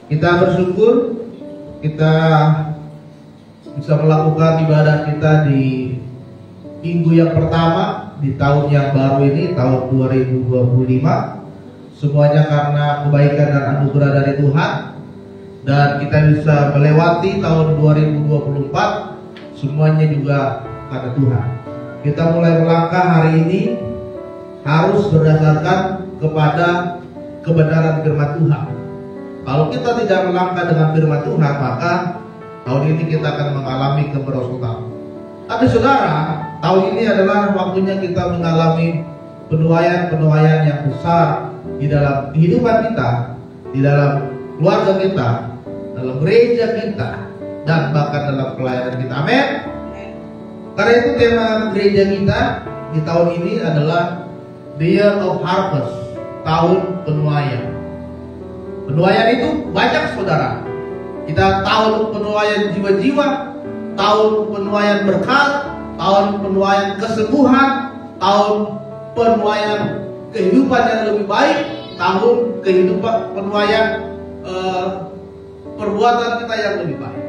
Kita bersyukur kita bisa melakukan ibadah kita di minggu yang pertama di tahun yang baru ini, tahun 2025. Semuanya karena kebaikan dan anugerah dari Tuhan. Dan kita bisa melewati tahun 2024 semuanya juga karena Tuhan. Kita mulai melangkah hari ini harus berdasarkan kepada kebenaran firman Tuhan. Kalau kita tidak melangkah dengan firman Tuhan, maka tahun ini kita akan mengalami kemerosotan. Tapi saudara, tahun ini adalah waktunya kita mengalami penuaian-penuaian yang besar di dalam kehidupan kita, di dalam keluarga kita, dalam gereja kita, dan bahkan dalam pelayanan kita. Amin. Karena itu tema gereja kita di tahun ini adalah The Year of Harvest, tahun penuaian. Penuaian itu banyak saudara. Kita tahun penuaian jiwa-jiwa, tahun penuaian berkat, tahun penuaian kesembuhan, tahun penuaian kehidupan yang lebih baik, tahun kehidupan penuaian perbuatan kita yang lebih baik.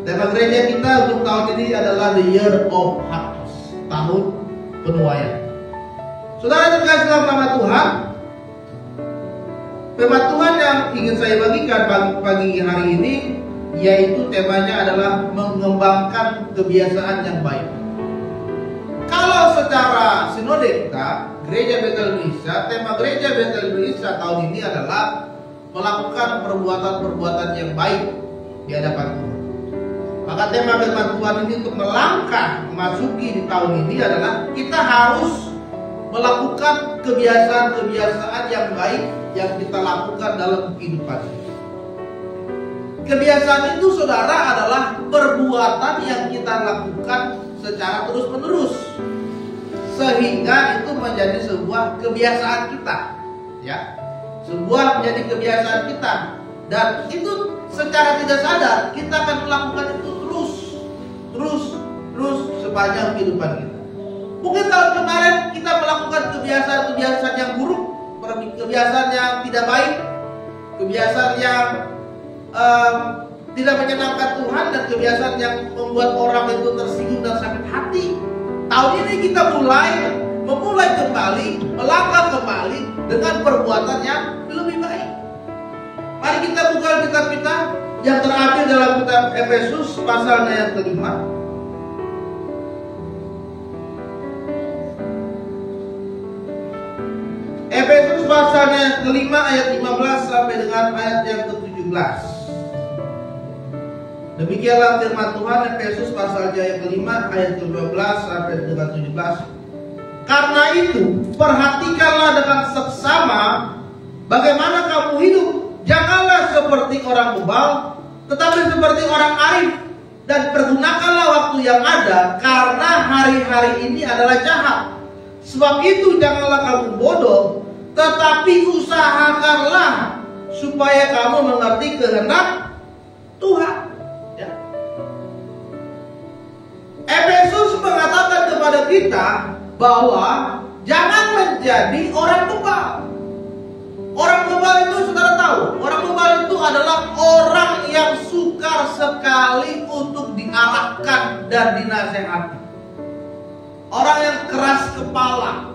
Tema gereja kita untuk tahun ini adalah The Year of Harvest, tahun penuaian. Saudara terkasih dalam nama Tuhan, firman Tuhan yang ingin saya bagikan pagi hari ini, yaitu temanya adalah mengembangkan kebiasaan yang baik. Kalau secara sinode kita, Gereja Betel Indonesia, tema Gereja Betel Indonesia tahun ini adalah melakukan perbuatan-perbuatan yang baik di hadapan Tuhan. Maka tema firman Tuhan ini untuk melangkah memasuki di tahun ini adalah kita harus melakukan kebiasaan-kebiasaan yang baik yang kita lakukan dalam kehidupan. Kebiasaan itu saudara adalah perbuatan yang kita lakukan secara terus-menerus, sehingga itu menjadi sebuah kebiasaan kita, ya, sebuah menjadi kebiasaan kita, dan itu secara tidak sadar kita akan melakukan itu terus sepanjang kehidupan kita. Mungkin tahun kemarin kita melakukan kebiasaan-kebiasaan yang buruk, kebiasaan yang tidak baik, kebiasaan yang tidak menyenangkan Tuhan, dan kebiasaan yang membuat orang itu tersinggung dan sakit hati. Tahun ini kita memulai kembali, melangkah kembali dengan perbuatan yang lebih baik. Mari kita buka kitab kita yang terambil dalam kitab Efesus pasalnya yang kelima. Efesus pasalnya yang kelima ayat 15 sampai dengan ayat yang ke-17. Demikianlah firman Tuhan, Efesus pasalnya yang kelima ayat ke-12 sampai dengan 17. Karena itu perhatikanlah dengan seksama bagaimana kamu hidup. Janganlah seperti orang bebal, tetapi seperti orang arif, dan pergunakanlah waktu yang ada, karena hari-hari ini adalah jahat. Sebab itu janganlah kamu bodoh, tetapi usahakanlah supaya kamu mengerti kehendak Tuhan. Ya. Efesus mengatakan kepada kita bahwa jangan menjadi orang bebal. Orang bebal itu saudara tahu, orang bebal itu adalah orang yang sukar sekali untuk diarahkan dan dinasehati. Orang yang keras kepala,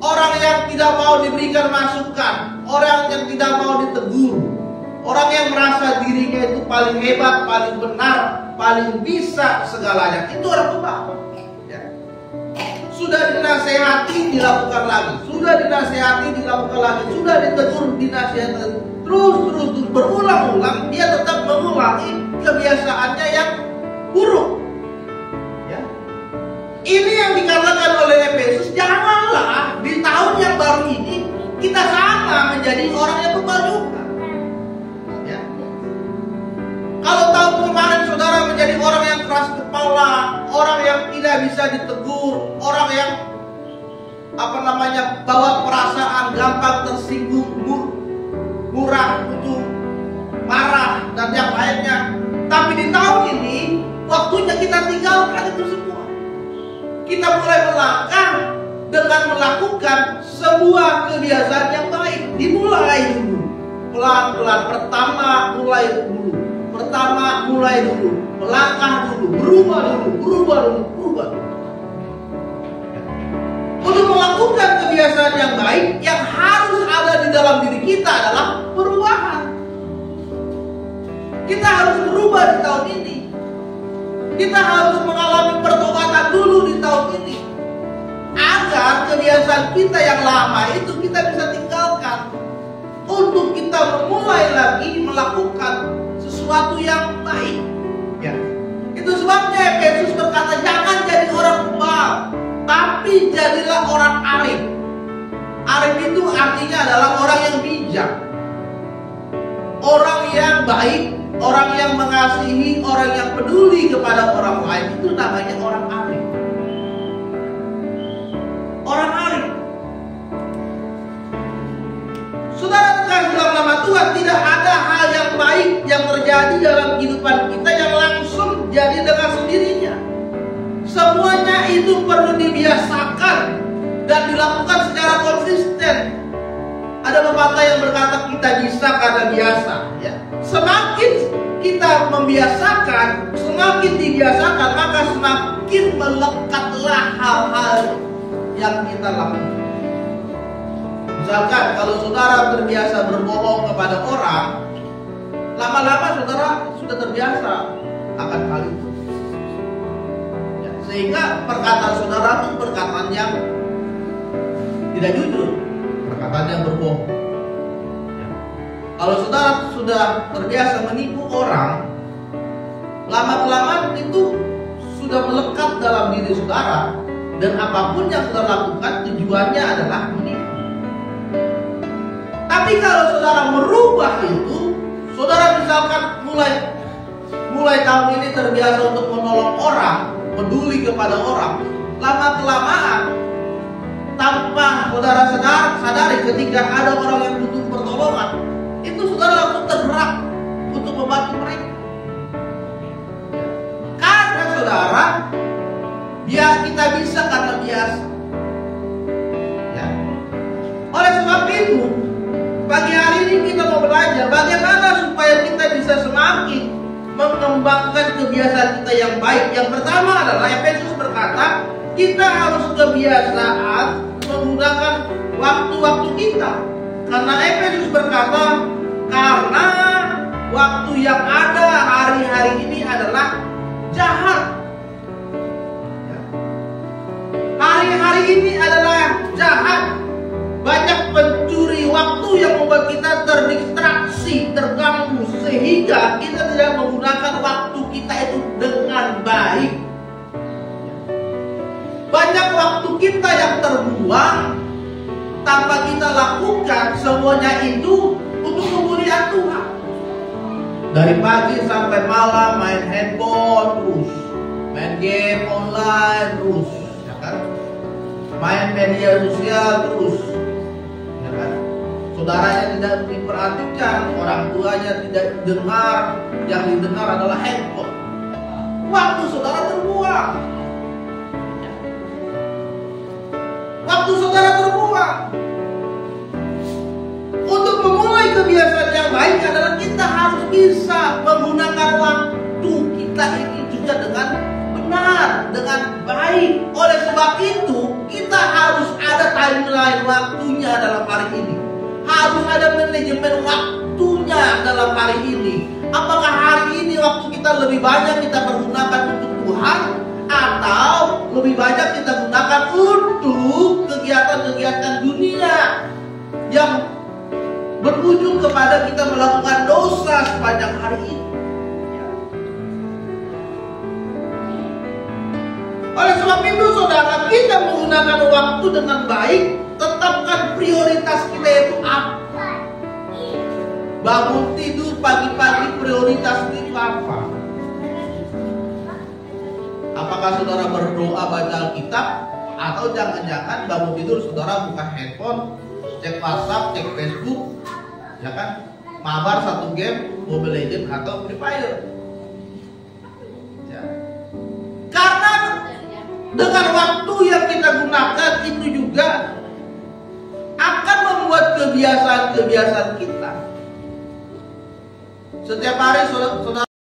orang yang tidak mau diberikan masukan, orang yang tidak mau ditegur, orang yang merasa dirinya itu paling hebat, paling benar, paling bisa segalanya. Itu orang bebal. Sudah dinasehati dilakukan lagi, sudah dinasehati dilakukan lagi, sudah ditegur dinasehati, terus berulang-ulang dia tetap mengulangi kebiasaannya yang buruk. Ya. Ini yang dikatakan oleh Efesus, janganlah di tahun yang baru ini kita sama menjadi orang yang bebal juga. Ya. Kalau tahun kemarin saudara menjadi orang yang keras kepala, orang yang tidak bisa ditegur, orang yang bawa perasaan gampang tersinggung, murah, untuk marah dan yang lainnya. Tapi di tahun ini waktunya kita tinggalkan itu semua. Kita mulai melangkah dengan melakukan sebuah kebiasaan yang baik. Dimulai dulu pelan-pelan. Pertama mulai dulu, melangkah dulu, berubah dulu. Untuk melakukan kebiasaan yang baik, yang harus ada di dalam diri kita adalah perubahan. Kita harus berubah di tahun ini. Kita harus mengalami pertobatan dulu di tahun ini, agar kebiasaan kita yang lama itu kita bisa tinggalkan, untuk kita memulai lagi melakukan sesuatu yang baik. Ya. Itu sebabnya Yesus berkata, jangan jadi orang kebal, tapi jadilah orang arif. Arif itu artinya adalah orang yang bijak, orang yang baik, orang yang mengasihi, orang yang peduli kepada orang lain. Itu namanya orang arif. Orang arif. Saudara terkasih dalam nama Tuhan, tidak ada hal yang baik yang terjadi dalam kehidupan kita yang langsung jadi dengan sendirinya. Semuanya itu perlu dibiasakan dan dilakukan secara konsisten. Ada pepatah yang berkata kita bisa karena biasa. Ya. Semakin kita membiasakan, semakin dibiasakan, maka semakin melekatlah hal-hal yang kita lakukan. Misalkan kalau saudara terbiasa berbohong kepada orang, lama-lama saudara sudah terbiasa akan hal itu. Ya, sehingga perkataan saudara itu perkataan yang tidak jujur, perkataan yang berbohong. Ya. Kalau saudara sudah terbiasa menipu orang, lama-kelamaan itu sudah melekat dalam diri saudara, dan apapun yang saudara lakukan tujuannya adalah menipu. Tapi kalau saudara merubah itu, saudara misalkan mulai tahun ini terbiasa untuk menolong orang, peduli kepada orang, lama-kelamaan tanpa saudara sadari ketika ada orang yang butuh pertolongan, itu saudara langsung tergerak untuk membantu mereka. Karena saudara, kita bisa karena biasa. Ya. Oleh sebab itu, pagi hari ini kita mau belajar bagaimana supaya kita bisa semakin mengembangkan kebiasaan kita yang baik. Yang pertama adalah Efesus berkata, kita harus kebiasaan menggunakan waktu-waktu kita. Karena Efesus berkata, karena waktu yang ada hari-hari ini adalah jahat. Hari-hari ini adalah jahat. Banyak pencuri waktu yang membuat kita terdistraksi, terganggu, sehingga kita tidak menggunakan waktu kita itu dengan baik. Banyak waktu kita yang terbuang tanpa kita lakukan semuanya itu untuk kemuliaan Tuhan. Dari pagi sampai malam main handphone terus, main game online terus, ya kan? Main media sosial terus, ya kan? Saudaranya tidak diperhatikan, orang tuanya tidak dengar, yang didengar adalah handphone. Waktu saudara terbuang. Waktu saudara terbuang. Untuk memulai kebiasaan yang baik adalah kita harus bisa menggunakan waktu kita ini juga dengan benar, dengan baik. Oleh sebab itu, kita harus ada timeline waktunya dalam hari ini. Harus ada manajemen waktunya dalam hari ini. Apakah hari ini waktu kita lebih banyak kita pergunakan untuk Tuhan, atau lebih banyak kita gunakan untuk kegiatan-kegiatan dunia yang berujung kepada kita melakukan dosa sepanjang hari ini. Oleh sebab itu, saudara, kita menggunakan waktu dengan baik. Tetapkan prioritas kita itu apa. Bangun tidur pagi-pagi, prioritas itu apa? Apakah saudara berdoa baca Alkitab, atau jangan-jangan bangun tidur saudara buka handphone, cek WhatsApp, cek Facebook, ya kan? Mabar satu game, Mobile Legends atau Free Fire. Ya. Karena dengan waktu yang kita gunakan itu juga akan membuat kebiasaan-kebiasaan kita Setiap hari saudara